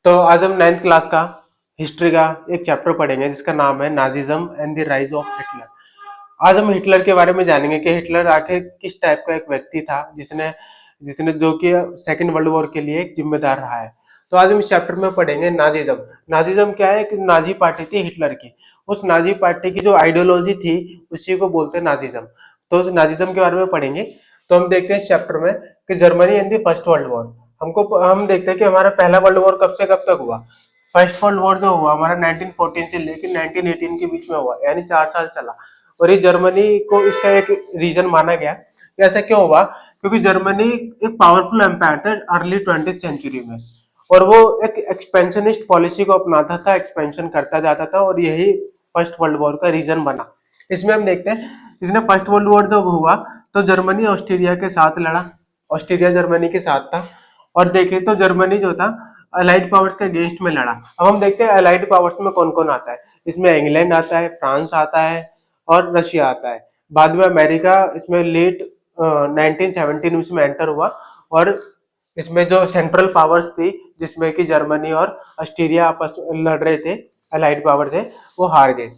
तो आज हम 9th क्लास का हिस्ट्री का एक चैप्टर पढ़ेंगे जिसका नाम है Nazism and the rise of Hitler. आज हम हिटलर के बारे में जानेंगे कि हिटलर आखिर किस टाइप का एक व्यक्ति था जिसने जिसने जो कि सेकेंड वर्ल्ड वॉर के लिए एक जिम्मेदार रहा है। तो आज हम इस चैप्टर में पढ़ेंगे नाजिज्म। नाजिज्म क्या है? कि नाजी पार्टी थी हिटलर की, उस नाजी पार्टी की जो आइडियोलॉजी थी उसी को बोलते हैं नाजिज्म। तो उस नाजिज्म के बारे में पढ़ेंगे। तो हम देखते हैं इस चैप्टर में कि Germany and the first world war. हम देखते हैं कि हमारा पहला वर्ल्ड वॉर कब से कब तक हुआ। फर्स्ट वर्ल्ड वॉर जो हुआ हमारा 1914 से लेकर 1918 के बीच में हुआ, यानी 4 साल चला। और ये जर्मनी को इसका एक रीजन माना गया कि ऐसा क्यों हुआ, क्योंकि जर्मनी एक पावरफुल एम्पायर था अर्ली 20th सेंचुरी में, और वो एक एक्सपेंशनिस्ट पॉलिसी को अपनाता था, एक्सपेंशन करता जाता था, और यही फर्स्ट वर्ल्ड वॉर का रीजन बना। इसमें हम देखते हैं इसने फर्स्ट वर्ल्ड वॉर जब हुआ तो जर्मनी ऑस्ट्रेलिया के साथ लड़ा, ऑस्ट्रेलिया जर्मनी के साथ था। और देखें तो जर्मनी जो था अलाइड पावर्स के अगेंस्ट में लड़ा। अब हम देखते हैं अलाइड पावर्स में कौन कौन आता है। इसमें इंग्लैंड आता है, फ्रांस आता है और रशिया आता है। बाद में अमेरिका इसमें लेट 1917 इसमें एंटर हुआ, और इसमें जो सेंट्रल पावर्स थी जिसमें कि जर्मनी और ऑस्ट्रेलिया आपस में लड़ रहे थे, अलाइड पावर से, वो हार गए।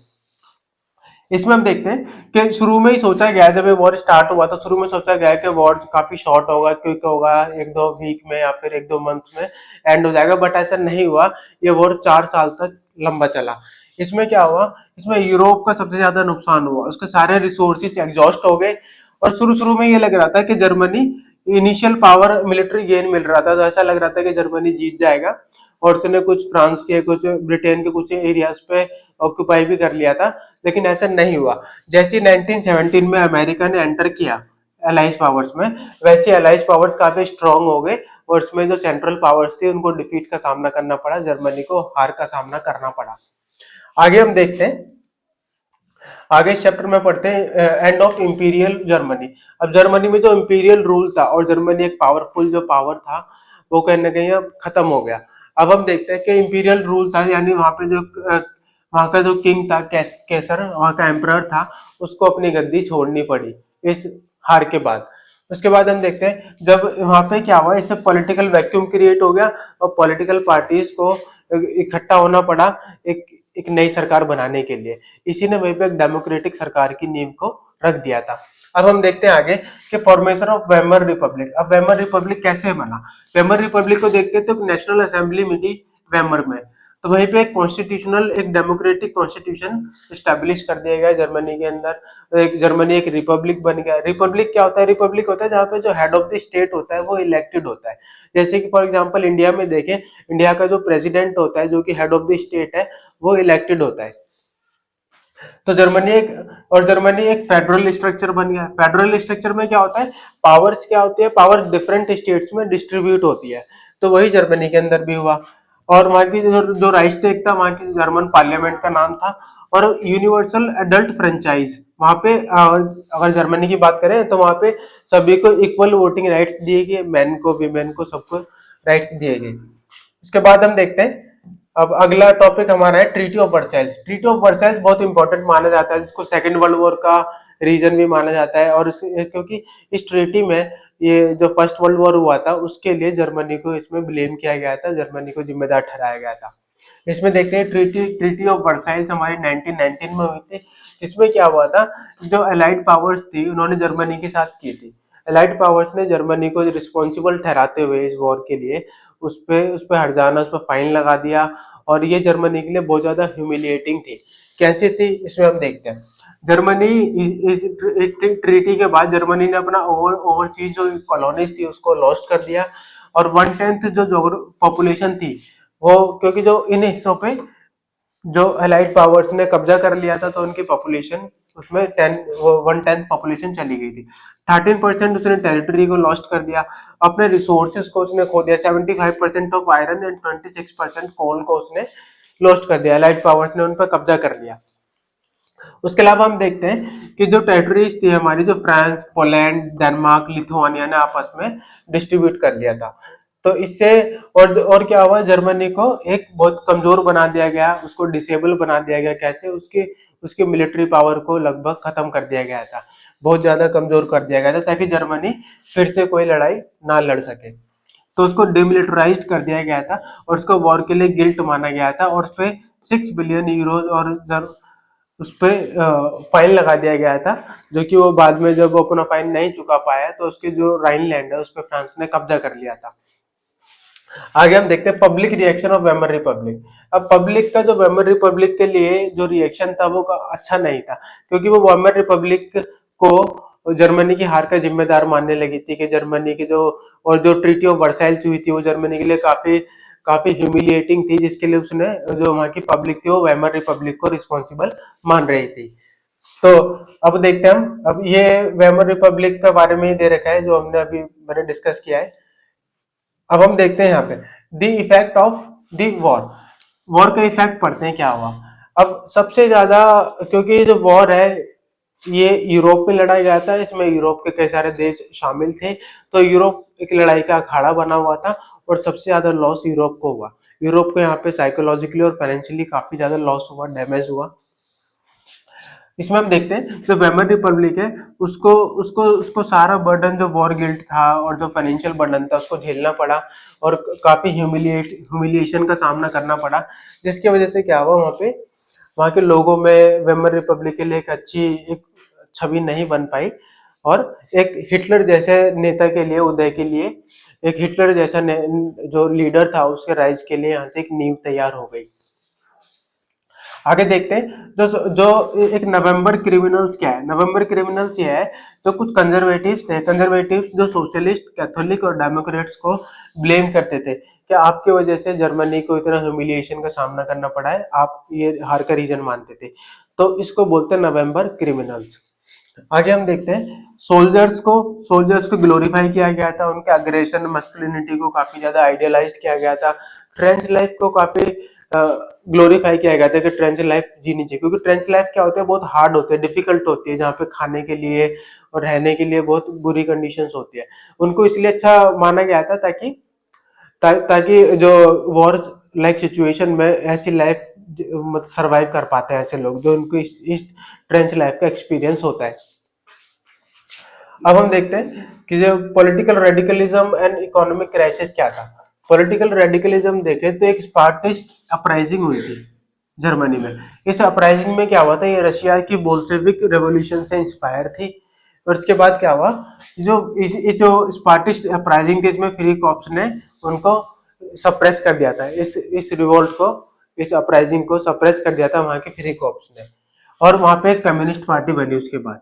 इसमें हम देखते हैं कि शुरू में ही सोचा गया, जब ये वॉर स्टार्ट हुआ तो शुरू में सोचा गया कि वॉर काफी शॉर्ट होगा, क्विक होगा, 1-2 वीक में या फिर 1-2 मंथ में एंड हो जाएगा, बट ऐसा नहीं हुआ। ये वॉर 4 साल तक लंबा चला। इसमें क्या हुआ, इसमें यूरोप का सबसे ज्यादा नुकसान हुआ, उसके सारे रिसोर्सेज एग्जॉस्ट हो गए। और शुरू शुरू में ये लग रहा था कि Germany initial power military gain मिल रहा था, तो ऐसा लग रहा था कि जर्मनी जीत जाएगा, और उसने कुछ फ्रांस के, कुछ ब्रिटेन के कुछ एरियाज पे ऑक्यूपाई भी कर लिया था। लेकिन ऐसा नहीं हुआ। जैसे 1917 में अमेरिका ने एंटर किया अलाइज पावर्स में, वैसे अलाइज पावर्स काफी स्ट्रांग हो गए, और उसमें जो सेंट्रल पावर्स थे उनको डिफीट का सामना करना पड़ा, जर्मनी को हार का सामना करना पड़ा। आगे हम देखते हैं, आगे इस चैप्टर में पढ़ते हैं एंड ऑफ इंपीरियल जर्मनी। अब जर्मनी में जो इंपीरियल रूल था और जर्मनी एक पावरफुल जो पावर था वो कहीं ना कहीं अब खत्म हो गया। अब हम देखते हैं कि इंपीरियल रूल था, यानी वहां पे जो वहां का जो किंग था, केसर, वहां का एम्परर था, उसको अपनी गद्दी छोड़नी पड़ी इस हार के बाद। उसके बाद हम देखते हैं जब वहां पे क्या हुआ, इससे पॉलिटिकल वैक्यूम क्रिएट हो गया, और पॉलिटिकल पार्टीज को इकट्ठा होना पड़ा एक एक नई सरकार बनाने के लिए। इसी ने वहीं पे एक डेमोक्रेटिक सरकार की नींव को रख दिया था। अब हम देखते हैं आगे कि फॉर्मेशन ऑफ वेमर रिपब्लिक। अब वेमर रिपब्लिक कैसे बना? वेमर रिपब्लिक को देखते हैं तो नेशनल असेंबली मिली वेमर में, तो वहीं पे एक कॉन्स्टिट्यूशनल, एक डेमोक्रेटिक कॉन्स्टिट्यूशन स्टैब्लिश कर दिया गया जर्मनी के अंदर। एक जर्मनी एक रिपब्लिक बन गया। रिपब्लिक क्या होता है? रिपब्लिक होता है जहाँ पे जो हेड ऑफ द स्टेट होता है वो इलेक्टेड होता है। जैसे कि फॉर एग्जांपल इंडिया में देखें, इंडिया का जो प्रेसिडेंट होता है जो कि हेड ऑफ द स्टेट है वो इलेक्टेड होता है। तो जर्मनी एक फेडरल स्ट्रक्चर बन गया। फेडरल स्ट्रक्चर में क्या होता है, पावर्स क्या होती है, पावर डिफरेंट स्टेट्स में डिस्ट्रीब्यूट होती है। तो वही जर्मनी के अंदर भी हुआ। और वहां की जो राइक्सटैग था, वहां की जर्मन पार्लियामेंट का नाम था। और यूनिवर्सल एडल्ट फ्रेंचाइज वहां पे अगर जर्मनी की बात करें तो वहां पे सभी को इक्वल वोटिंग राइट्स दिए गए, मैन को, वीमेन को, सबको राइट्स दिए गए। उसके बाद हम देखते हैं, अब अगला टॉपिक हमारा है treaty of Versailles. Treaty of Versailles बहुत इंपॉर्टेंट माना जाता है, जिसको सेकेंड वर्ल्ड वॉर का रीजन भी माना जाता है। और क्योंकि इस ट्रीटी में ये जो फर्स्ट वर्ल्ड वॉर हुआ था उसके लिए जर्मनी को इसमें ब्लेम किया गया था, जर्मनी को जिम्मेदार ठहराया गया था। इसमें देखते हैं ट्रीटी ऑफ वर्साइल्स हमारी 1919 में हुई थी, जिसमें क्या हुआ था, जो अलाइड पावर्स थी उन्होंने जर्मनी के साथ की थी। अलाइड पावर्स ने जर्मनी को रिस्पॉन्सिबल ठहराते हुए इस वॉर के लिए उस पे हर्जाना, उस पर फाइन लगा दिया। और ये जर्मनी के लिए बहुत ज्यादा ह्यूमिलिएटिंग थी। कैसे थी इसमें हम देखते हैं। जर्मनी इस ट्रीटी के बाद जर्मनी ने अपना ओवरसीज जो कॉलोनीज थी उसको लॉस्ट कर दिया। और 1/10 जो पॉपुलेशन थी वो, क्योंकि जो इन हिस्सों पे जो अलाइड पावर्स ने कब्जा कर लिया था तो उनकी पॉपुलेशन उसमें 1/10 पॉपुलेशन चली गई थी। 13% उसने टेरिटरी को लॉस्ट कर दिया, अपने रिसोर्सेज को उसने खो दिया। 75% ऑफ आयरन एंड 26% कोल को उसने लॉस्ट कर दिया, अलाइड पावर्स ने उन पर कब्जा कर लिया। उसके अलावा हम देखते हैं कि जो टेरिटरीज थी हमारी, जो फ्रांस, पोलैंड, डेनमार्क, लिथुआनिया ने आपस में डिस्ट्रीब्यूट कर लिया था। तो इससे और क्या हुआ, जर्मनी को एक बहुत कमजोर बना दिया गया, उसको डिसेबल बना दिया गया। कैसे? उसके उसके मिलिट्री पावर को लगभग खत्म कर दिया गया था, बहुत ज्यादा कमजोर कर दिया गया था, ताकि जर्मनी फिर से कोई लड़ाई ना लड़ सके। तो उसको डिमिलिटराइज्ड कर दिया गया था और उसको वॉर के लिए गिल्ट माना गया था और उस पे 6 बिलियन यूरो और उस पे फाइन लगा दिया गया था, जो कि वो बाद में जब वो अपना फाइन नहीं चुका पाया तो उसके जो राइनलैंड है उस पे फ्रांस ने कब्जा कर लिया था। आगे हम देखते हैं public reaction of Weimar Republic. अब पब्लिक का जो वेमर रिपब्लिक के लिए जो रिएक्शन था वो अच्छा नहीं था, क्योंकि वो वेमर रिपब्लिक को जर्मनी की हार का जिम्मेदार मानने लगी थी कि जर्मनी की जो और जो ट्रीटी ऑफ वर्साइल्स हुई थी वो जर्मनी के लिए काफी काफी ह्यूमिलिएटिंग थी, जिसके लिए उसने जो वहां की पब्लिक थी वो वेमर रिपब्लिक को रिस्पॉन्सिबल मान रही थी। तो अब देखते हैं हम, अब ये वेमर रिपब्लिक के बारे में ही दे रखा है जो हमने अभी मैंने डिस्कस किया है। अब हम देखते हैं यहाँ पे the effect of the war. War का इफेक्ट पढ़ते हैं क्या हुआ। अब सबसे ज्यादा, क्योंकि ये जो वॉर है ये यूरोप में लड़ा गया था, इसमें यूरोप के कई सारे देश शामिल थे, तो यूरोप एक लड़ाई का अखाड़ा बना हुआ था और सबसे ज्यादा लॉस यूरोप को हुआ। यूरोप को यहाँ पे साइकोलॉजिकली और फाइनेंशियली काफी ज्यादा लॉस हुआ, डैमेज हुआ। इसमें हम देखते हैं जो वेमर रिपब्लिक है उसको उसको उसको सारा बर्डन जो वॉर गिल्ट था और जो फाइनेंशियल बर्डन था उसको झेलना पड़ा और काफी ह्यूमिलिएशन का सामना करना पड़ा, जिसकी वजह से क्या हुआ वहां के लोगों में वेमर रिपब्लिक के लिए एक अच्छी एक छवि नहीं बन पाई और एक हिटलर जैसे नेता के लिए, उदय के लिए, एक हिटलर जैसा जो लीडर था उसके राइज के लिए यहाँ से एक नींव तैयार हो गई। आगे देखते हैं जो जो एक नवंबर क्रिमिनल्स क्या है। नवंबर क्रिमिनल्स ये है जो कुछ कंजर्वेटिव्स थे, कंजर्वेटिव जो सोशलिस्ट, कैथोलिक और डेमोक्रेट्स को ब्लेम करते थे कि आपकी वजह से जर्मनी को इतना ह्यूमिलिएशन का सामना करना पड़ा है, आप ये हार का रीजन मानते थे, तो इसको बोलते हैं नवंबर क्रिमिनल्स। आगे हम देखते हैं सोल्जर्स को ग्लोरीफाई किया गया था, उनके अग्रेशन मस्कुलिनिटी को काफी ज्यादा आइडियलाइज किया गया था। ट्रेंच लाइफ को काफी ग्लोरीफाई किया गया था कि ट्रेंच लाइफ जीनी चाहिए, क्योंकि ट्रेंच लाइफ क्या होता है, बहुत हार्ड होती है, डिफिकल्ट होती है, जहाँ पे खाने के लिए और रहने के लिए बहुत बुरी कंडीशंस होती है। उनको इसलिए अच्छा माना गया था ताकि जो वॉर लाइक सिचुएशन में ऐसी लाइफ मतलब सरवाइव कर पाते हैं ऐसे लोग जो उनको इस ट्रेंच लाइफ का एक्सपीरियंस होता है। अब हम देखते हैं कि जो political radicalism and economic crisis क्या था। पॉलिटिकल रेडिकलिज्म देखें तो एक स्पार्टिस्ट अपराइजिंग हुई थी जर्मनी में। इस अपराइजिंग में क्या हुआ था, ये रशिया की बोल्शेविक रेवोल्यूशन से इंस्पायर थी। और इसके बाद क्या हुआ, इस जो स्पार्टिस्ट अपराइजिंग थी इसमें फ्री कॉप्स ने उनको सप्रेस कर दिया था, इस रिवोल्ट को, इस अपराइजिंग को सप्रेस कर दिया था वहां के फ्री कॉप्स ने, और वहां पे एक कम्युनिस्ट पार्टी बनी उसके बाद।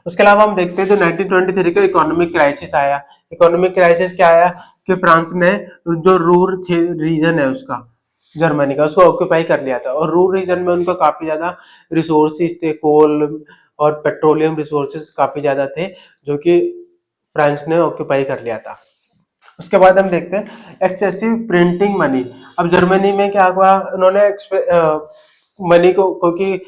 उसके अलावा हम देखते हैं जो 1923 का इकोनॉमिक क्राइसिस आया। इकोनॉमिक क्राइसिस क्या आया कि फ्रांस ने जो रूर रीजन है उसका, जर्मनी का, उसको ऑक्यूपाई कर लिया था और रूर रीजन में उनको काफी ज्यादा रिसोर्सेज थे, कोल और पेट्रोलियम रिसोर्सेज काफी ज्यादा थे, जो कि फ्रांस ने ऑक्यूपाई कर लिया था। उसके बाद हम देखते हैं एक्सेसिव प्रिंटिंग मनी। अब जर्मनी में क्या हुआ, उन्होंने मनी को, क्योंकि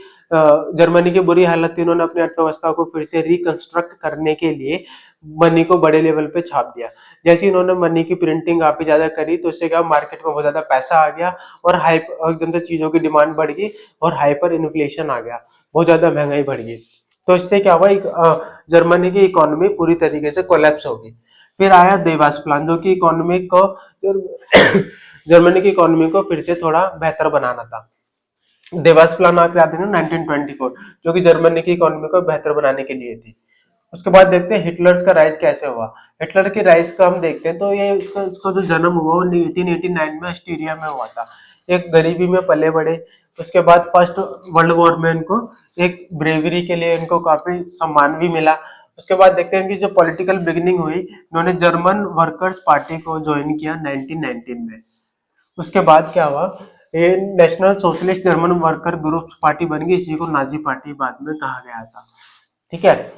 जर्मनी की बुरी हालत थी, उन्होंने अपनी अर्थव्यवस्था को फिर से रिकंस्ट्रक्ट करने के लिए मनी को बड़े लेवल पे छाप दिया। जैसे उन्होंने मनी की प्रिंटिंग काफी ज्यादा करी तो उससे क्या मार्केट में बहुत ज्यादा पैसा आ गया और एकदम से चीजों की डिमांड बढ़ गई और हाइपर इन्फ्लेशन आ गया, बहुत ज्यादा महंगाई बढ़ गई। तो इससे क्या हुआ, जर्मनी की इकोनॉमी पूरी तरीके से कोलैप्स हो गई। फिर आया देवास प्लान, जो कि इकोनॉमी को जर्मनी की इकोनॉमी को फिर से थोड़ा बेहतर बनाना था। देवास प्लान आप याद है ना, 1924, जो कि जर्मनी की इकोनॉमी को बेहतर बनाने के लिए थी। उसके बाद देखते हैं हिटलर्स का राइज कैसे हुआ। हिटलर के राइज का हम देखते हैं तो ये इसका जो जन्म हुआ वो 1889 में ऑस्ट्रिया में हुआ था। एक गरीबी में पले बड़े, उसके बाद फर्स्ट वर्ल्ड वॉर में इनको एक ब्रेवरी के लिए इनको काफी सम्मान भी मिला। उसके बाद देखते हैं कि जो पॉलिटिकल बिगिनिंग हुई, इन्होंने जर्मन वर्कर्स पार्टी को ज्वाइन किया 1919 में। उसके बाद क्या हुआ, ये national socialist German worker group party बन गई, इसी को नाजी पार्टी बाद में कहा गया था। ठीक है,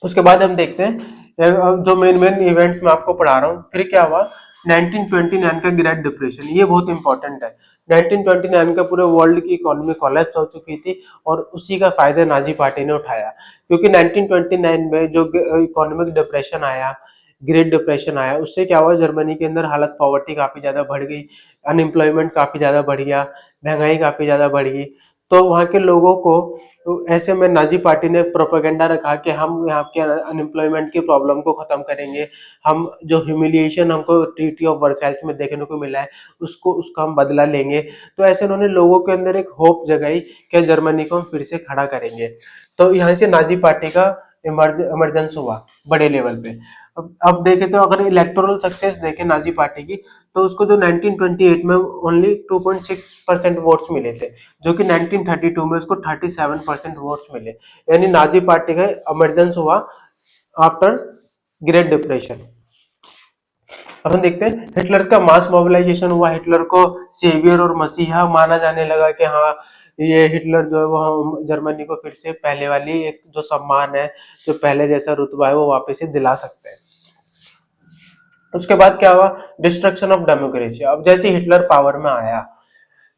उसके बाद हम देखते हैं जो मेन मेन इवेंट्स मैं आपको पढ़ा रहा हूँ। फिर क्या हुआ, 1929 का ग्रेट डिप्रेशन, ये बहुत इंपॉर्टेंट है। 1929 का पूरे वर्ल्ड की इकोनॉमी कोलैप्स हो चुकी थी और उसी का फायदा नाजी पार्टी ने उठाया, क्योंकि 1929 में जो इकोनॉमिक डिप्रेशन आया, ग्रेट डिप्रेशन आया, उससे क्या हुआ, जर्मनी के अंदर हालत पॉवर्टी काफी ज्यादा बढ़ गई, अनएम्प्लॉयमेंट काफी ज्यादा बढ़ गया, महंगाई काफी ज्यादा बढ़ गई। तो वहाँ के लोगों को, तो ऐसे में नाजी पार्टी ने प्रोपेगेंडा रखा कि हम यहाँ के अनएम्प्लॉयमेंट की प्रॉब्लम को खत्म करेंगे, हम जो ह्यूमिलिएशन हमको ट्रीटी ऑफ वर्साइल्स में देखने को मिला है उसको उसका हम बदला लेंगे। तो ऐसे उन्होंने लोगों के अंदर एक होप जगाई कि जर्मनी को हम फिर से खड़ा करेंगे। तो यहाँ से नाजी पार्टी का इमरजेंस हुआ बड़े लेवल पे। अब देखें तो अगर इलेक्टोरल सक्सेस देखें नाजी पार्टी की, तो उसको जो 1928 में ओनली 2.6% वोट्स मिले थे, जो कि 1932 में उसको 37% वोट्स मिले। यानी नाजी पार्टी का इमरजेंस हुआ आफ्टर ग्रेट डिप्रेशन। अब हम देखते हैं हिटलर का मास मोबिलाइजेशन हुआ। हिटलर को सेवियर और मसीहा माना जाने लगा कि हाँ, ये हिटलर जो है वो हम जर्मनी को फिर से पहले वाली एक जो सम्मान है, जो पहले जैसा रुतबा है वो वापस से दिला सकते हैं। उसके बाद क्या हुआ, डिस्ट्रक्शन ऑफ डेमोक्रेसी। अब जैसे हिटलर पावर में आया,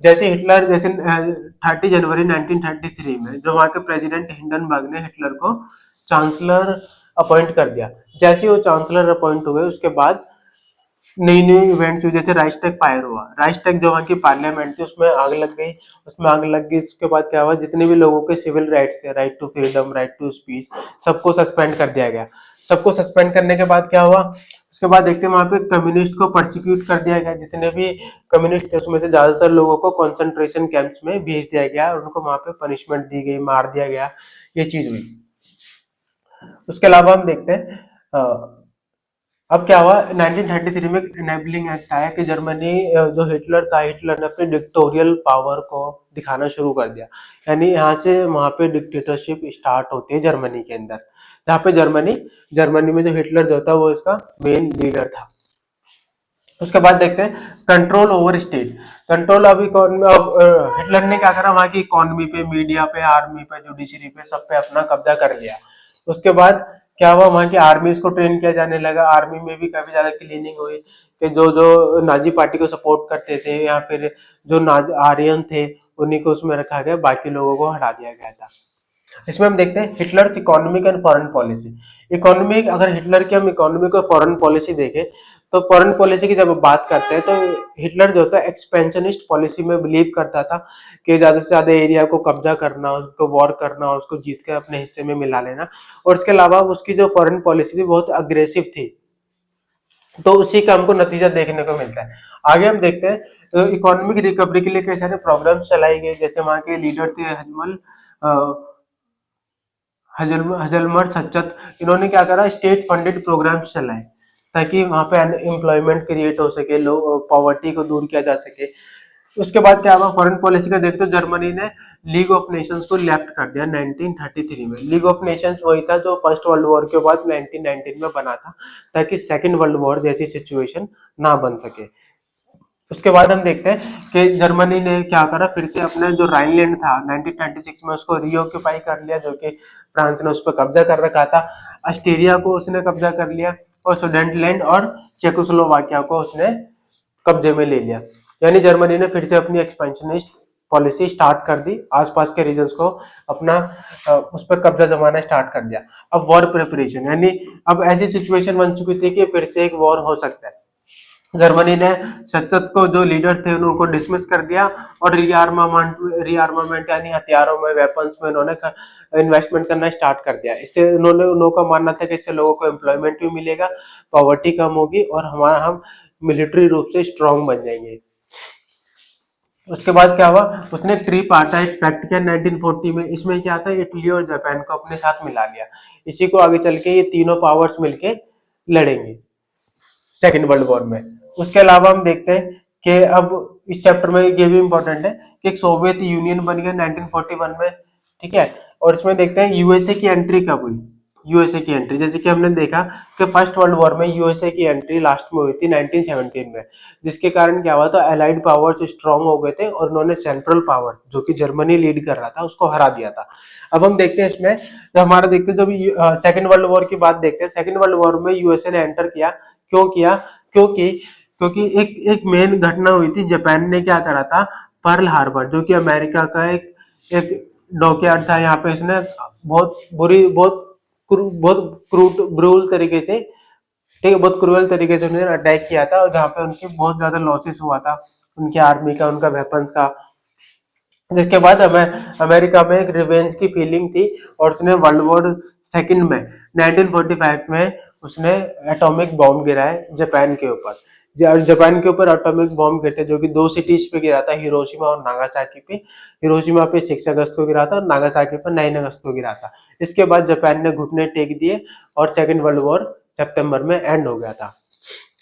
जैसे 30 जनवरी 1933 में जो वहां के प्रेसिडेंट हिंडनबर्ग ने हिटलर को चांसलर अपॉइंट कर दिया। जैसे वो चांसलर अपॉइंट हुए उसके बाद नई नई इवेंट्स हुए, जैसे राइक्सटैग फायर हुआ। राइक्सटैग जो वहाँ की पार्लियामेंट थी उसमें आग लग गई, उसमें आग लग गई। उसके बाद क्या हुआ, जितने भी लोगों के सिविल राइट्स थे, right to freedom, right to speech, सबको सस्पेंड कर दिया गया। सबको सस्पेंड करने के बाद क्या हुआ, उसके बाद देखते हैं वहां पे कम्युनिस्ट को प्रोसिक्यूट कर दिया गया। जितने भी कम्युनिस्ट थे उसमें से ज्यादातर लोगों को कॉन्सेंट्रेशन कैंप्स में भेज दिया गया और उनको वहां पे पनिशमेंट दी गई, मार दिया गया, ये चीज हुई। उसके अलावा हम देखते हैं अब क्या हुआ, 1933 में इनेबलिंग एक्ट आया कि जर्मनी जो हिटलर था, हिटलर ने अपने डिक्टोरियल पावर को दिखाना शुरू कर दिया। यानी यहाँ से वहां पे डिक्टेटरशिप स्टार्ट होती है जर्मनी के अंदर, जहाँ पे जर्मनी में जो हिटलर जो था वो इसका मेन लीडर था। उसके बाद देखते हैं कंट्रोल ओवर स्टेट। कंट्रोल अब हिटलर ने क्या करा, वहां की इकोनॉमी पे, मीडिया पे, आर्मी पे, जुडिशरी पे, सब पे अपना कब्जा कर लिया। उसके बाद क्या हुआ, वहां की आर्मीज को ट्रेन किया जाने लगा। आर्मी में भी काफी ज्यादा क्लीनिंग हुई कि जो जो नाजी पार्टी को सपोर्ट करते थे या फिर जो नाज आर्यन थे उन्हीं को उसमें रखा गया, बाकी लोगों को हटा दिया गया था। इसमें हम देखते हैं Hitler's economic and foreign policy. Economic, अगर हिटलर की हम इकोनॉमिक और फॉरेन पॉलिसी देखें तो फॉरेन पॉलिसी की जब बात करते हैं तो हिटलर जो था एक्सपेंशनिस्ट पॉलिसी में बिलीव करता था कि ज्यादा से ज्यादा एरिया को कब्जा करना, उसको वॉर करना, उसको जीत के अपने हिस्से में मिला लेना। और इसके अलावा उसकी जो फॉरेन पॉलिसी थी बहुत अग्रेसिव थी। तो उसी का हमको नतीजा देखने को मिलता है। आगे हम देखते हैं इकोनॉमिक रिकवरी के लिए कई सारे प्रोग्राम्स चलाई गए। जैसे वहां के लीडर थे हजलमर सच्चत। इन्होंने क्या करा, स्टेट फंडेड प्रोग्राम्स चलाए ताकि वहां पे एम्प्लॉयमेंट क्रिएट हो सके, लोग पॉवर्टी को दूर किया जा सके। उसके बाद क्या हुआ, फॉरेन पॉलिसी का देखते हो जर्मनी ने लीग ऑफ नेशंस को लेफ्ट कर दिया 1933 में। लीग ऑफ नेशंस वही था जो फर्स्ट वर्ल्ड वॉर के बाद 1919 में बना था, ताकि सेकेंड वर्ल्ड वॉर जैसी सिचुएशन ना बन सके। उसके बाद हम देखते हैं कि जर्मनी ने क्या करा, फिर से अपना जो राइनलैंड था 1926 में उसको रीऑक्यूपाई कर लिया, जो कि फ्रांस ने उस पर कब्जा कर रखा था। ऑस्ट्रिया को उसने कब्जा कर लिया और सुडेंटलैंड और चेकोस्लोवाकिया को उसने कब्जे में ले लिया। यानी जर्मनी ने फिर से अपनी एक्सपेंशनिस्ट पॉलिसी स्टार्ट कर दी, आसपास के रीजन्स को अपना उस पर कब्जा जमाना स्टार्ट कर दिया। अब वॉर प्रिपरेशन, यानी अब ऐसी सिचुएशन बन चुकी थी कि फिर से एक वॉर हो सकता है। जर्मनी ने सच्चत को, जो लीडर थे, उनको डिसमिस कर दिया और रीआर्मामेंट यानी हथियारों में, वेपन्स में उन्होंने इन्वेस्टमेंट करना स्टार्ट कर दिया। इससे उनका मानना था कि इससे लोगों को एम्प्लॉयमेंट भी मिलेगा, पॉवर्टी कम होगी और हम मिलिट्री रूप से स्ट्रांग बन जाएंगे। उसके बाद क्या हुआ, उसने ट्रीपार्टाइट पैक्ट किया 1940 में। इसमें क्या था, इटली और जापान को अपने साथ मिला लिया। इसी को आगे चल के ये तीनों पावर्स मिलके लड़ेंगे सेकेंड वर्ल्ड वॉर में। उसके अलावा हम देखते हैं कि अब इस चैप्टर में ये भी इंपॉर्टेंट है कि एक सोवियत यूनियन बन गया 1941 में, ठीक है। और इसमें देखते हैं यूएसए की एंट्री कब हुई। यूएसए की एंट्री, जैसे कि हमने देखा कि फर्स्ट वर्ल्ड वॉर में यूएसए की एंट्री लास्ट में हुई थी 1917 में, जिसके कारण क्या हुआ था, अलाइड पावर्स स्ट्रांग हो गए थे और उन्होंने सेंट्रल पावर जो कि जर्मनी लीड कर रहा था उसको हरा दिया था। अब हम देखते हैं इसमें, जब हमारा देखते हैं, जब सेकेंड वर्ल्ड वॉर की बात देखते हैं, सेकेंड वर्ल्ड वॉर में यूएसए ने एंटर किया। क्यों किया, क्योंकि क्योंकि एक मेन घटना हुई थी। जापान ने क्या करा था, पर्ल हार्बर जो कि अमेरिका का एक डॉकयार्ड था, यहाँ पे इसने बहुत बुरी, बहुत ब्रूल तरीके से, ठीक है, बहुत क्रूअल तरीके से उन्होंने अटैक किया था और जहाँ पे उनकी बहुत ज्यादा लॉसेस हुआ था, उनकी आर्मी का, उनका वेपन्स का। जिसके बाद अमेरिका में एक रिवेंज की फीलिंग थी और उसने वर्ल्ड वॉर सेकंड में 1945 में उसने एटॉमिक बॉम्ब गिराया जापान के ऊपर। जापान के ऊपर एटॉमिक बॉम्ब गिरते जो कि दो सिटीज पे गिरा था, हिरोशिमा और नागासाकी पे। हिरोशिमा पे 6 अगस्त को गिरा था और नागासाकी पर 9 अगस्त को गिरा था। इसके बाद जापान ने घुटने टेक दिए और सेकेंड वर्ल्ड वॉर सितंबर में एंड हो गया था।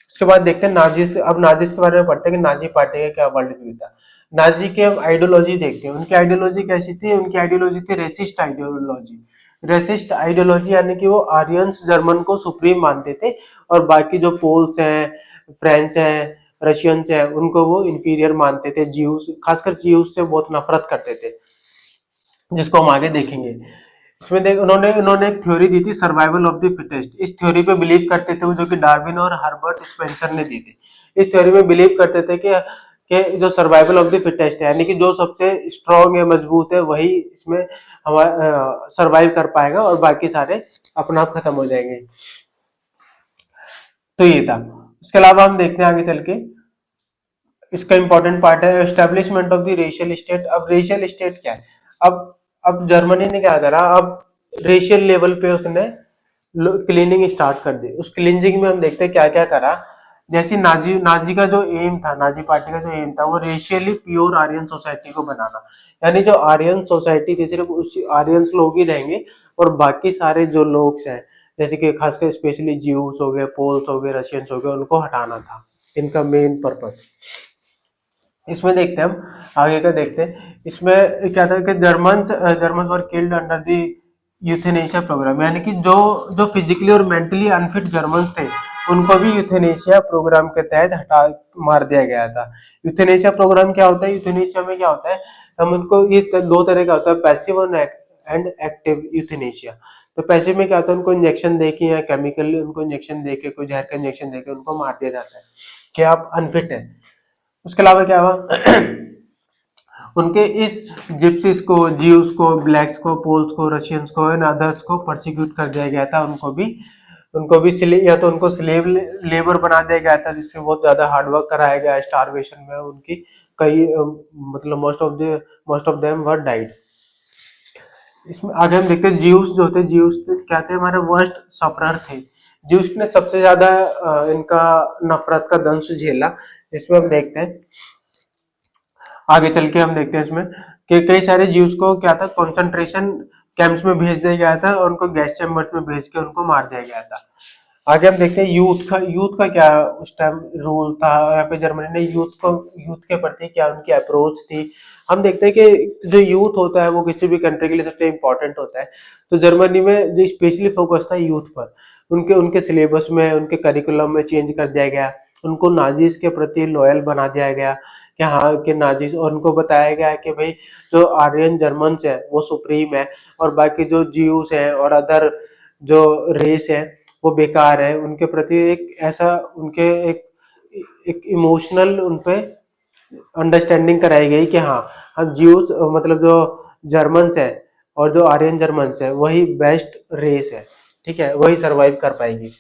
उसके बाद देखते हैं नाजिस। अब नाजिस के बारे में पढ़ते हैं कि नाजी पार्टी का क्या वर्ल्ड व्यू था। नाजी के आइडियोलॉजी देखते हैं। उनकी आइडियोलॉजी कैसी थी? उनकी आइडियोलॉजी थी रेसिस्ट आइडियोलॉजी। रेसिस्ट आइडियोलॉजी यानी कि वो आर्यंस जर्मन को सुप्रीम मानते थे और बाकी जो पोल्स हैं, फ्रेंच हैं, रशियंस हैं, उनको वो इंफीरियर मानते थे। जीव्स, खासकर जीव्स से बहुत नफरत करते थे, जिसको हम आगे देखेंगे। इसमें देख उन्होंने उन्होंने एक थ्योरी दी थी, सर्वाइवल ऑफ द फिटेस्ट। इस थ्योरी पे बिलीव करते थे वो, जो कि डार्विन और हर्बर्ट स्पेंसर ने दी थी। इस थ्योरी में बिलीव करते थे कि जो सर्वाइवल ऑफ द फिटेस्ट है, यानी कि जो सबसे स्ट्रांग है, मजबूत है, वही इसमें हमारा सर्वाइव कर पाएगा और बाकी सारे अपना आप खत्म हो जाएंगे। तो ये था। उसके अलावा हम देखते हैं आगे चल के, इसका इंपॉर्टेंट पार्ट है establishment of the racial state. अब रेशियल स्टेट क्या है? अब जर्मनी ने क्या करा, अब रेशियल लेवल पे उसने क्लीनिंग स्टार्ट कर दी। उस क्लींजिंग में हम देखते हैं क्या क्या करा। जैसे नाजी नाजी का जो एम था, नाजी पार्टी का जो एम था, वो रेशियली प्योर आर्यन सोसाइटी को बनाना। यानी जो आर्यन सोसाइटी थी, सिर्फ उस आर्यंस लोग ही रहेंगे और बाकी सारे जो लोग हैं, जैसे कि खासकर स्पेशली ज्यूस हो गए, पोल्स हो गए, रशियंस हो गए, उनको हटाना था इनका मेन पर्पस। इसमें देखते हैं हम आगे का देखते हैं। इसमें क्या था कि German were killed under the euthanasia programme. यानी कि जो जो फिजिकली और मेंटली अनफिट जर्मन्स थे, उनको भी यूथेनेशिया प्रोग्राम के तहत हटा मार दिया गया था। यूथेनेशिया प्रोग्राम क्या होता है? यूथेनेशिया में क्या होता है, हम उनको ये दो तरह का होता है, पैसिव एंड एक्टिव यूथेनेशिया। तो पैसिव में क्या होता है, उनको इंजेक्शन देके या केमिकली उनको इंजेक्शन देके, कोई जहर का इंजेक्शन देके उनको मार दिया जाता है कि आप अनफिट है। उसके अलावा क्या हुआ उनके इस जिप्सिस को, जीव्स को, ब्लैक्स को, पोल्स को, रशियंस को एंड अदर्स को प्रोसिक्यूट कर दिया गया था। उनको भी या तो उनको स्लेव लेबर बना दिया गया था, जिससे बहुत ज्यादा हार्डवर्क कराया गया। स्टारवेशन में उनकी कई मतलब most of them were died. इसमें आगे हम देखते हैं जीव्स जो थे, जीव्स क्या थे, हमारे वर्स्ट सफरर थे। जीव्स ने सबसे ज्यादा इनका नफरत का दंश झेला। जिसमें हम देखते हैं आगे चल के, हम देखते हैं इसमें कि कई सारे जीव्स को क्या था, कंसंट्रेशन कैंप्स में भेज दिया गया था और उनको गैस चैम्बर्स में भेज के उनको मार दिया गया था। आगे हम देखते हैं यूथ का क्या उस टाइम रूल था। यहाँ पे जर्मनी ने यूथ के प्रति क्या उनकी अप्रोच थी। हम देखते हैं कि जो यूथ होता है वो किसी भी कंट्री के लिए सबसे इम्पोर्टेंट होता है। तो जर्मनी में जो स्पेशली फोकस था यूथ पर, उनके उनके सिलेबस में, उनके करिकुलम में चेंज कर दिया गया। उनको नाजीज के प्रति लॉयल बना दिया गया कि हाँ कि नाजीज, और उनको बताया गया कि भाई जो आर्यन जर्मन्स है वो सुप्रीम है और बाकी जो जीव्स हैं और अदर जो रेस है वो बेकार है। उनके प्रति एक ऐसा उनके एक इमोशनल उनपे अंडरस्टैंडिंग कराई गई कि हाँ, हम जीव्स मतलब जो जर्मन्स है और जो आर्यन जर्मन्स है वही बेस्ट रेस है, ठीक है, वही सरवाइव कर पाएगी।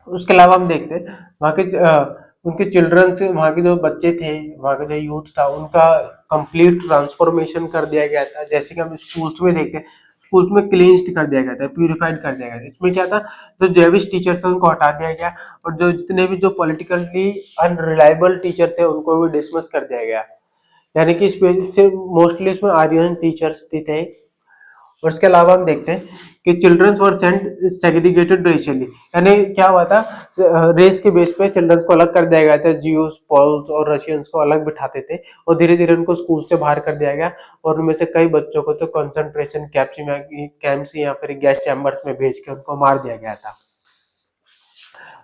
उसके अलावा हम देखते हैं वहाँ के उनके चिल्ड्रन से, वहाँ के जो बच्चे थे, वहाँ का जो यूथ था, उनका कंप्लीट ट्रांसफॉर्मेशन कर दिया गया था। जैसे कि हम स्कूल्स में देखते हैं, स्कूल्स में क्लींस्ड कर दिया गया था, प्यूरिफाइड कर दिया गया था। इसमें क्या था, जो जेविश टीचर्स थे उनको हटा दिया गया और जो जितने भी जो पॉलिटिकली अनरिलायबल टीचर थे उनको भी डिसमिस कर दिया गया। यानी कि से मोस्टली इसमें आर्यन टीचर्स थे। और इसके अलावा हम देखते हैं कि childrens were sent segregated racially. यानी क्या हुआ था, रेस के बेस पे चिल्ड्रंस को अलग कर दिया गया था। जियोस, पॉल्स और रशियंस को अलग बिठाते थे और धीरे धीरे उनको स्कूल से बाहर कर दिया गया और उनमें से कई बच्चों को तो कंसंट्रेशन कैंप्स या फिर गैस चैम्बर्स में भेज के उनको मार दिया गया था।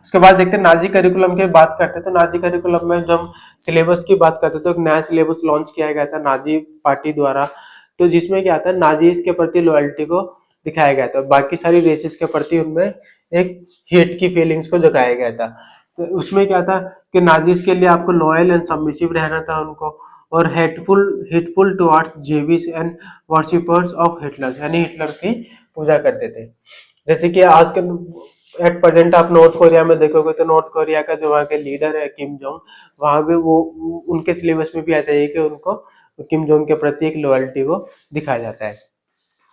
उसके बाद देखते हैं नाजी करिकुलम की बात करते हैं। तो नाजी करिकुलम में जब हम सिलेबस की बात करते हैं तो एक नया सिलेबस लॉन्च किया गया था नाजी पार्टी द्वारा। तो जिसमें क्या था, नाजीज के प्रति लॉयल्टी को दिखाया गया था, बाकी सारी रेसेस के प्रति उनमें एक हेट की फीलिंग्स को दिखाया गया था। तो उसमें क्या था कि नाजीज के लिए आपको लॉयल एंड सबमिसिव रहना था उनको, और hateful towards Jewish and worshippers of Hitler, यानी हिटलर की पूजा करते थे। जैसे कि आजकल एट प्रेजेंट आप नॉर्थ कोरिया में देखोगे तो नॉर्थ कोरिया का जो वहाँ के लीडर है किम जोंग, वहां भी वो उनके सिलेबस में भी ऐसा ही है कि उनको किम जोंग के प्रति एक लॉयल्टी को दिखाया जाता है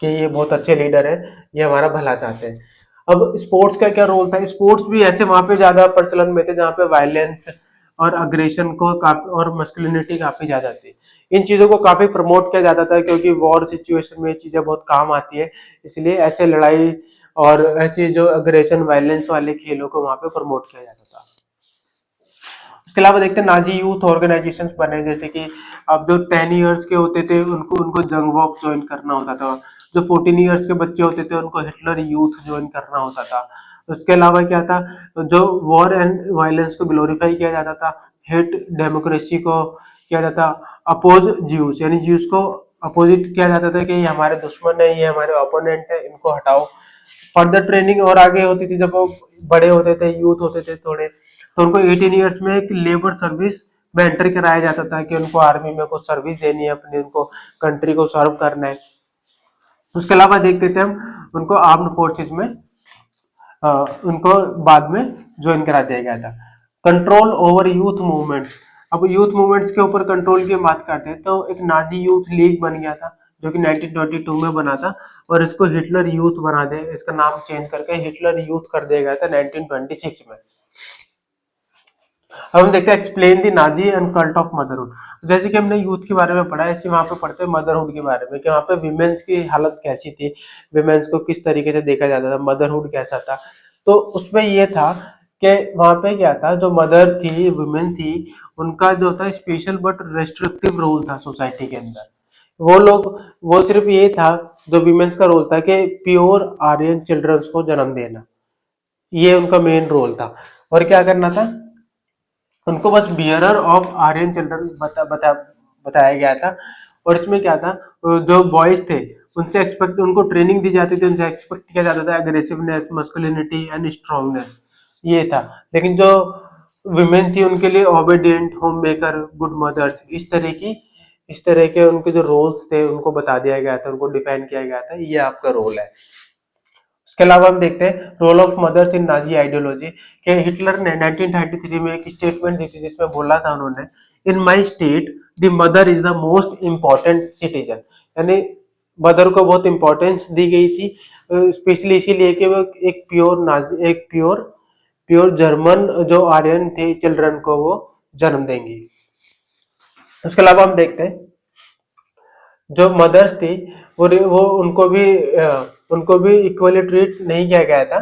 कि ये बहुत अच्छे लीडर है, ये हमारा भला चाहते हैं। अब स्पोर्ट्स का क्या रोल था? स्पोर्ट्स भी ऐसे वहां पे ज्यादा प्रचलन में थे जहाँ पे वायलेंस और अग्रेशन को काफी और मस्कुलिनिटी काफी ज्यादा थी। इन चीजों को काफी प्रमोट किया जाता था क्योंकि वॉर सिचुएशन में ये चीजें बहुत काम आती है, इसलिए ऐसे लड़ाई और ऐसे जो अग्रेशन वायलेंस वाले खेलों को वहां पे प्रमोट किया जाता था। उसके अलावा देखते हैं नाजी यूथ ऑर्गेनाइजेशंस बने, जैसे कि अब जो 10 ईयर्स के होते थे उनको उनको जंग वॉक ज्वाइन करना होता था, जो 14 ईयर्स के बच्चे होते थे उनको हिटलर यूथ ज्वाइन करना होता था। उसके अलावा क्या था, जो वॉर एंड वायलेंस को ग्लोरीफाई किया जाता था, हेट डेमोक्रेसी को किया जाता, अपोज ज्यूस यानी ज्यूस को अपोजिट किया जाता था कि ये हमारे दुश्मन है, ये हमारे ओपोनेंट है, इनको हटाओ। फर्दर ट्रेनिंग और आगे होती थी, जब वो बड़े होते थे, यूथ होते थे थोड़े, तो उनको 18 ईयर्स में एक लेबर सर्विस में एंटर कराया जाता था कि उनको आर्मी में कुछ सर्विस देनी है अपनी, उनको कंट्री को सर्व करना है। उसके अलावा देखते थे हम उनको आर्म्ड फोर्सेस में उनको बाद में ज्वाइन करा दिया गया था। कंट्रोल ओवर यूथ मूवमेंट्स, अब यूथ मूवमेंट्स के ऊपर कंट्रोल की बात करते हैं तो एक नाजी यूथ लीग बन गया था जो कि 1922 में बना था, और इसको हिटलर यूथ बना दे, इसका नाम चेंज करके हिटलर यूथ कर दिया गया था 1926 में। अब हम देखते हैं explain the Nazi and cult of motherhood. जैसे कि हमने यूथ के बारे में पढ़ा है, ऐसे वहां पे पढ़ते हैं मदरहुड के बारे में कि वहां पे विमेन्स की हालत कैसी थी, विमेन्स को किस तरीके से देखा जाता था, मदरहुड कैसा था। तो उसमें ये था कि वहां पे क्या था, जो मदर थी, वुमेन थी, उनका जो था स्पेशल बट रेस्ट्रिक्टिव रोल था सोसाइटी के अंदर। वो लोग, वो सिर्फ ये था, जो विमेन्स का रोल था कि प्योर आर्यन चिल्ड्रंस को जन्म देना, ये उनका मेन रोल था। और क्या करना था, उनको बस बियरर ऑफ आर्यन चिल्ड्रन बताया गया था। और इसमें क्या था, जो बॉयज थे उनसे एक्सपेक्ट, उनको ट्रेनिंग दी जाती थी, उनसे एक्सपेक्ट किया जाता था एग्रेसिवनेस, मस्कुलिनिटी एंड स्ट्रांगनेस, ये था। लेकिन जो विमेन थी उनके लिए obedient, homemaker, good mothers, इस तरह के उनके जो रोल्स थे उनको बता दिया गया था, उनको डिफाइन किया गया था, ये आपका रोल है। उसके अलावा हम देखते हैं role of mothers in Nazi ideology, कि हिटलर ने 1933 में एक स्टेटमेंट दी थी जिसमें बोला था उन्होंने, in my state the mother is the most important citizen, यानी मदर को बहुत इंपॉर्टेंस दी गई थी, स्पेशली इसीलिए कि वो एक प्योर नाजी, एक प्योर प्योर जर्मन जो आर्यन थे चिल्ड्रन को वो जन्म देंगी। उसके अलावा हम देखते हैं जो मदर्स थी वो उनको भी इक्वली ट्रीट नहीं किया गया था।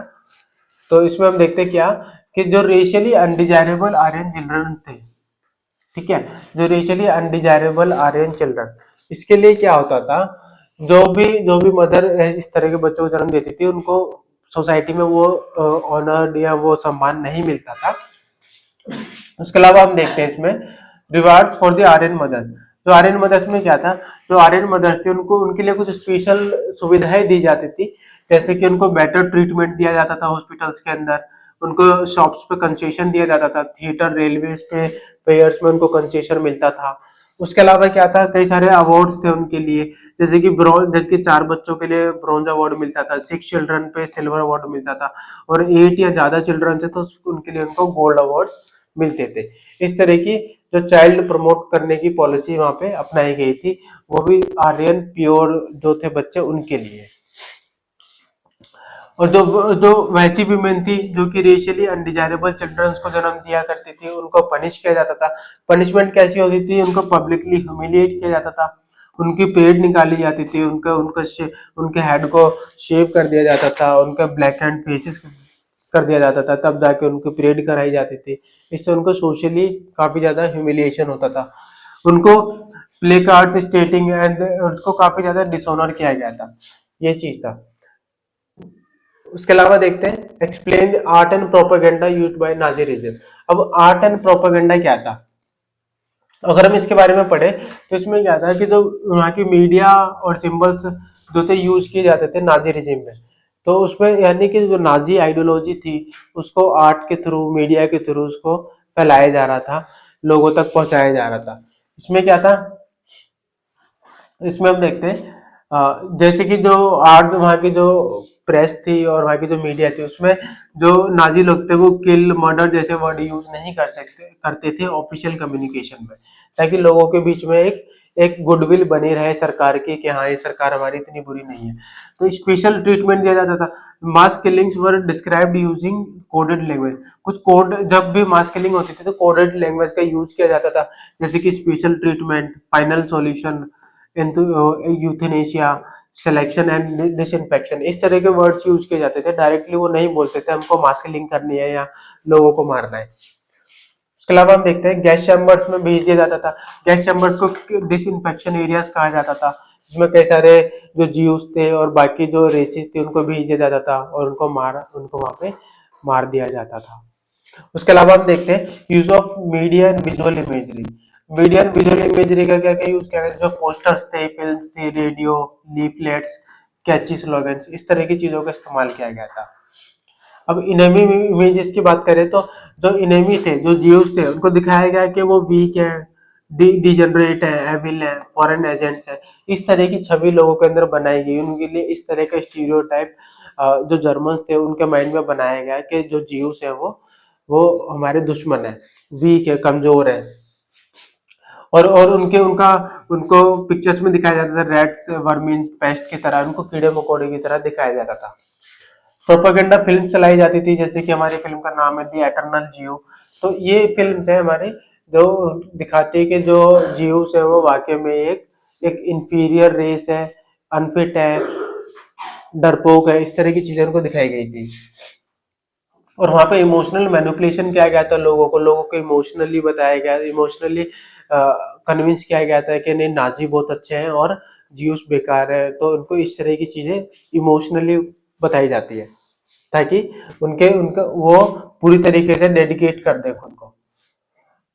तो इसमें हम देखते क्या कि जो रेशियली अनडिजायरेबल आर्यन चिल्ड्रन थे, ठीक है, जो रेशियली अनडिजायरेबल आर्यन चिल्ड्रन, इसके लिए क्या होता था, जो भी मदर इस तरह के बच्चों को जन्म देती थी उनको सोसाइटी में वो ऑनर या वो सम्मान नहीं मिलता था। उसके अलावा हम देखते हैं इसमें rewards for the Aryan mothers. जो आर्यन मदर्स में क्या था, जो आर्यन मदर्स थी उनको, उनके लिए कुछ स्पेशल सुविधाएं दी जाती थी, जैसे कि उनको बेटर ट्रीटमेंट दिया जाता था हॉस्पिटल्स के अंदर, उनको शॉप्स पे कंसेशन दिया जाता था, थिएटर, रेलवेज पे फेयर्स में उनको कंसेशन मिलता था। उसके अलावा क्या था, कई सारे अवार्ड्स थे उनके लिए, जैसे कि ब्रॉन्ज, जैसे कि 4 बच्चों के लिए ब्रॉन्ज अवार्ड मिलता था, 6 चिल्ड्रन पे सिल्वर अवार्ड मिलता था, और 8 या ज्यादा चिल्ड्रन थे तो उनके लिए उनको गोल्ड अवार्ड मिलते थे। इस तरह की जो चाइल्ड प्रमोट करने की पॉलिसी वहां पे अपनाई गई थी, वो भी आर्यन प्योर जो थे बच्चे उनके लिए। और जो जो वैसी विमेन थी जो कि रेशियली अनडिजायरेबल चिल्ड्रंस को जन्म दिया करती थी, उनको पनिश किया जाता था। पनिशमेंट कैसी होती थी, उनको पब्लिकली ह्यूमिलिएट किया जाता था, उनकी परेड निकाली जाती थी, उनके हेड को शेव कर दिया जाता था, उनका ब्लैक एंड फेसेस कर दिया जाता था, तब जाके उनकी परेड कराई जाती थी। इससे उनको सोशली काफी ज्यादा ह्यूमिलिएशन होता था। उनको प्ले कार्ड्स स्टेटिंग एंड उसको काफी ज्यादा डिसऑनर किया गया था, ये चीज था। उसके अलावा देखते हैं explain art and propaganda used by Nazi regime. अब आर्ट एंड प्रोपेगेंडा क्या था, अगर हम इसके बारे में पढ़े तो इसमें क्या था कि जो वहाँ की मीडिया और सिंबल्स जो थे यूज किए जाते थे नाजी रिजिम में, तो उसमें यानी कि जो नाजी आइडियोलॉजी थी उसको आर्ट के थ्रू, मीडिया के थ्रू उसको फैलाया जा रहा था, लोगों तक पहुंचाया जा रहा था। इसमें क्या था, इसमें हम देखते हैं जैसे कि जो आर्ट, वहाँ की जो प्रेस थी और वहाँ की जो मीडिया थी उसमें जो नाजी लोग थे वो किल मर्डर जैसे वर्ड यूज नहीं करते थे ऑफिशियल कम्युनिकेशन में, ताकि लोगों के बीच में एक एक गुडविल बनी रहे सरकार की कि हाँ ये सरकार हमारी इतनी बुरी नहीं है। तो स्पेशल ट्रीटमेंट दिया जाता था। मास किलिंग्स वर डिस्क्राइब्ड यूजिंग कोडेड लैंग्वेज। कुछ कोड, जब भी मास किलिंग होती थी तो कोडेड लैंग्वेज का यूज किया जाता था, जैसे कि special treatment, final solution, euthanasia, selection and disinfection, इस तरह के वर्ड्स यूज किए जाते थे। डायरेक्टली वो नहीं बोलते थे हमको मास किलिंग करनी है या लोगों को मारना है। उसके अलावा हम देखते हैं गैस चैम्बर्स में भेज दिया जाता था। गैस चैम्बर्स को डिसइंफेक्शन एरियाज कहा जाता था, जिसमें कई सारे जो जीव्स थे और बाकी जो रेसिस थे उनको भेज दिया जाता था और उनको वहां पे मार दिया जाता था। उसके अलावा हम देखते हैं use of media and visual imagery. Media and visual imagery का क्या क्या यूज किया गया, जो पोस्टर्स थे, फिल्म थी, रेडियो, लीफलेट्स, कैची स्लोगन्स, इस तरह की चीजों का इस्तेमाल किया गया था। अब इनेमी इमेजेस की बात करें तो जो इनेमी थे, जो जीव्स थे, उनको दिखाया गया कि वो वीक है, डिजेनरेट है, एविल है, फॉरेन एजेंट्स है, इस तरह की छवि लोगों के अंदर बनाई गई। उनके लिए इस तरह का स्टीरियोटाइप जो जर्मन्स थे उनके माइंड में बनाया गया कि जो जीव्स है वो हमारे दुश्मन है, वीक है, कमजोर है। और उनके उनका उनको पिक्चर्स में दिखाया जाता था रैट्स, वर्मीन, पेस्ट की तरह, उनको कीड़े मकोड़े की तरह दिखाया जाता था। प्रोपेगेंडा फिल्म चलाई जाती थी, जैसे कि हमारी फिल्म का नाम है दी एटर्नल जियो। तो ये फिल्म थे हमारे जो दिखाते हैं कि जो जियोस है वो वाकई में एक एक इंफीरियर रेस है, अनफिट है, डरपोक है, इस तरह की चीजें उनको दिखाई गई थी। और वहां पे इमोशनल मैनिपुलेशन किया गया था, लोगों को इमोशनली बताया गया, इमोशनली कन्विंस किया गया था कि नहीं नाजी बहुत अच्छे हैं और जियूस बेकार है। तो उनको इस तरह की चीजें इमोशनली बताई जाती है, ताकि उनके उनका वो पूरी तरीके से डेडिकेट कर दे खुद को।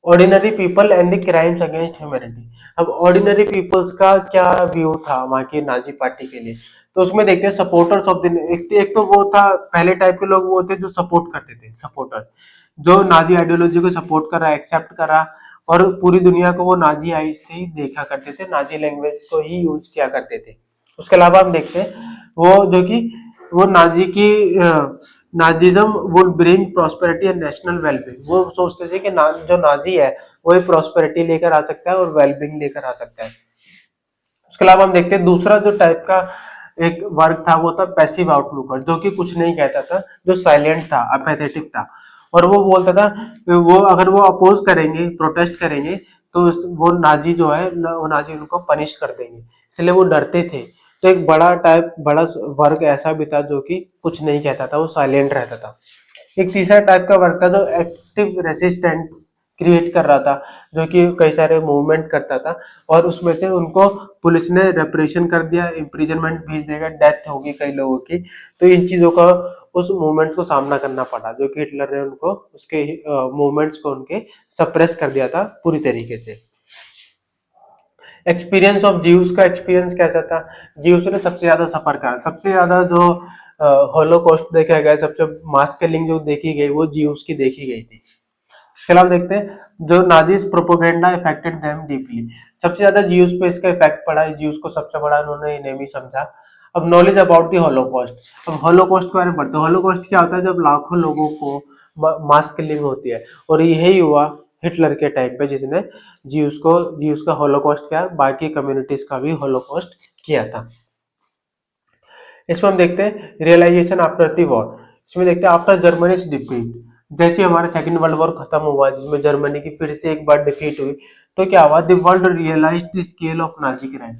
Ordinary people and the crimes against humanity. अब ऑर्डिनरी पीपल्स का क्या व्यू था वहां की नाजी पार्टी के लिए, तो उसमें देखते हैं सपोर्टर्स ऑफ द, एक तो वो था पहले टाइप के लोग, वो थे जो सपोर्ट करते थे, सपोर्टर्स जो नाजी आइडियोलॉजी को सपोर्ट करा, एक्सेप्ट करा, और पूरी दुनिया को वो नाजी आईज से ही देखा करते थे, नाजी लैंग्वेज को ही यूज किया करते थे। उसके अलावा हम देखते हैं वो जो कि वो नाजी की Nazism would bring prosperity and national wellbeing. वो सोचते थे कि जो नाजी है वो प्रॉस्पेरिटी लेकर आ सकता है और वेलबींग लेकर आ सकता है। उसके अलावा हम देखते हैं दूसरा जो टाइप का एक वर्ग था वो था पैसिव आउटलुकर, जो कि कुछ नहीं कहता था, जो साइलेंट था, अपेथेटिक था। और वो बोलता था वो अगर वो अपोज करेंगे, प्रोटेस्ट करेंगे, तो वो नाजी जो है वो नाजी उनको पनिश कर देंगे, इसलिए वो डरते थे। तो एक बड़ा वर्ग ऐसा भी था जो कि कुछ नहीं कहता था, वो साइलेंट रहता था। एक तीसरा टाइप का वर्ग था जो एक्टिव रेसिस्टेंस क्रिएट कर रहा था, जो कि कई सारे मूवमेंट करता था, और उसमें से उनको पुलिस ने रेप्रेशन कर दिया, इम्प्रिजनमेंट भेज देगा, डेथ होगी कई लोगों की। तो इन चीजों का उस मूवमेंट्स को सामना करना पड़ा, जो कि हिटलर ने उनको उसके मूवमेंट्स को उनके सप्रेस कर दिया था पूरी तरीके से। एक्सपीरियंस ऑफ जीव्स का एक्सपीरियंस कैसा था, जीव्स ने सबसे ज्यादा सफर करा, सबसे ज्यादा जो होलोकॉस्ट देखा गया, सबसे मास किलिंग जो देखी गई वो जीव्स की देखी गई थी। इसके अलावा देखते हैं जो Nazis propaganda affected them deeply. सबसे ज्यादा जीव्स पे इसका इफेक्ट पड़ा है, जीव्स को सबसे बड़ा उन्होंने एनिमी समझा। अब नॉलेज अबाउट दी होलोकॉस्ट। अब होलोकॉस्ट के बारे में पढ़ते हैं। होलोकॉस्ट क्या होता है, जब लाखों लोगों को मास किलिंग होती है, और यही हुआ हिटलर के टाइम पे, जिसने जीव्स का होलोकॉस्ट किया, बाकी कम्युनिटीज का भी होलोकॉस्ट किया था। इसमें हम देखते हैं रियलाइजेशन आफ्टर द वॉर। इसमें देखते हैं आफ्टर जर्मनी डिफीट, जैसे हमारा सेकंड वर्ल्ड वॉर खत्म हुआ, जिसमें जर्मनी की फिर से एक बार डिफीट हुई, तो क्या हुआ, the world realise the scale of Nazi crime.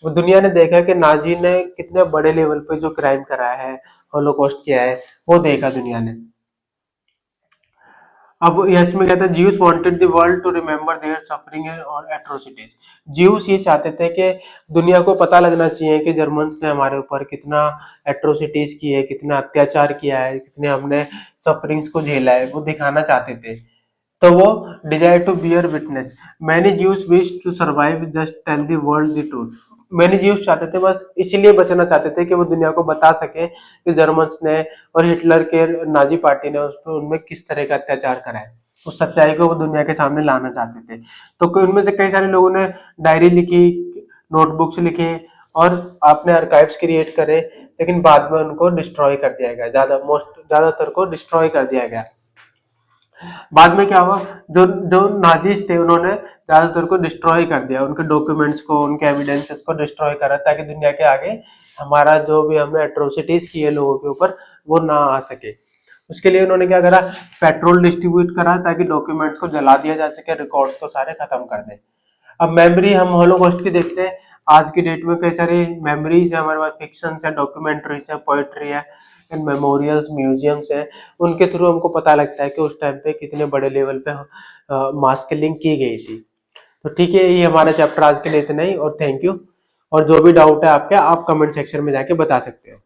वो दुनिया ने देखा कि नाजी ने कितने बड़े लेवल पे जो क्राइम कराया है, होलोकॉस्ट किया है, वो देखा दुनिया ने। अब इसमें कहता है Jews wanted the world to remember their suffering और एट्रोसिटीज। जीव्स ये चाहते थे कि दुनिया को पता लगना चाहिए कि जर्मन्स ने हमारे ऊपर कितना एट्रोसिटीज की है, कितना अत्याचार किया है, कितने हमने सफरिंग्स को झेला है, वो दिखाना चाहते थे। तो वो desire to bear witness, many Jews wish to survive just tell the world the truth. Many Jews चाहते थे, बस इसीलिए बचना चाहते थे कि वो दुनिया को बता सके कि जर्मन्स ने और हिटलर के नाजी पार्टी ने उस पर उनमें किस तरह का अत्याचार करा है। उस सच्चाई को वो दुनिया के सामने लाना चाहते थे। तो उनमें से कई सारे लोगों ने डायरी लिखी, नोटबुक्स लिखे, और आपने आर्काइव्स क्रिएट करे, लेकिन बाद में उनको डिस्ट्रॉय कर दिया गया, ज्यादातर को डिस्ट्रॉय कर दिया गया। बाद में क्या हुआ, जो जो नाजिस थे उन्होंने ज्यादातर को डिस्ट्रॉय कर दिया, उनके डॉक्यूमेंट्स को, उनके एविडेंसेस को डिस्ट्रॉय करा, ताकि दुनिया के आगे हमारा जो भी हमने एट्रोसिटीज किए लोगों के ऊपर वो ना आ सके। उसके लिए उन्होंने क्या करा, पेट्रोल डिस्ट्रीब्यूट करा ताकि डॉक्यूमेंट्स को जला दिया जा सके, रिकॉर्ड्स को सारे खत्म कर दे। अब मेमोरी हम होलोकॉस्ट की देखते हैं, आज की डेट में कई सारी मेमोरीज है हमारे पास, फिक्शन है, डॉक्यूमेंट्रीज है, पोएट्री है, मेमोरियल्स, म्यूजियम्स है, उनके थ्रू हमको पता लगता है कि उस टाइम पे कितने बड़े लेवल पे मास किलिंग की गई थी। तो ठीक है, ये हमारा चैप्टर आज के लिए इतना ही, और थैंक यू। और जो भी डाउट है आपके, आप कमेंट सेक्शन में जाके बता सकते हो।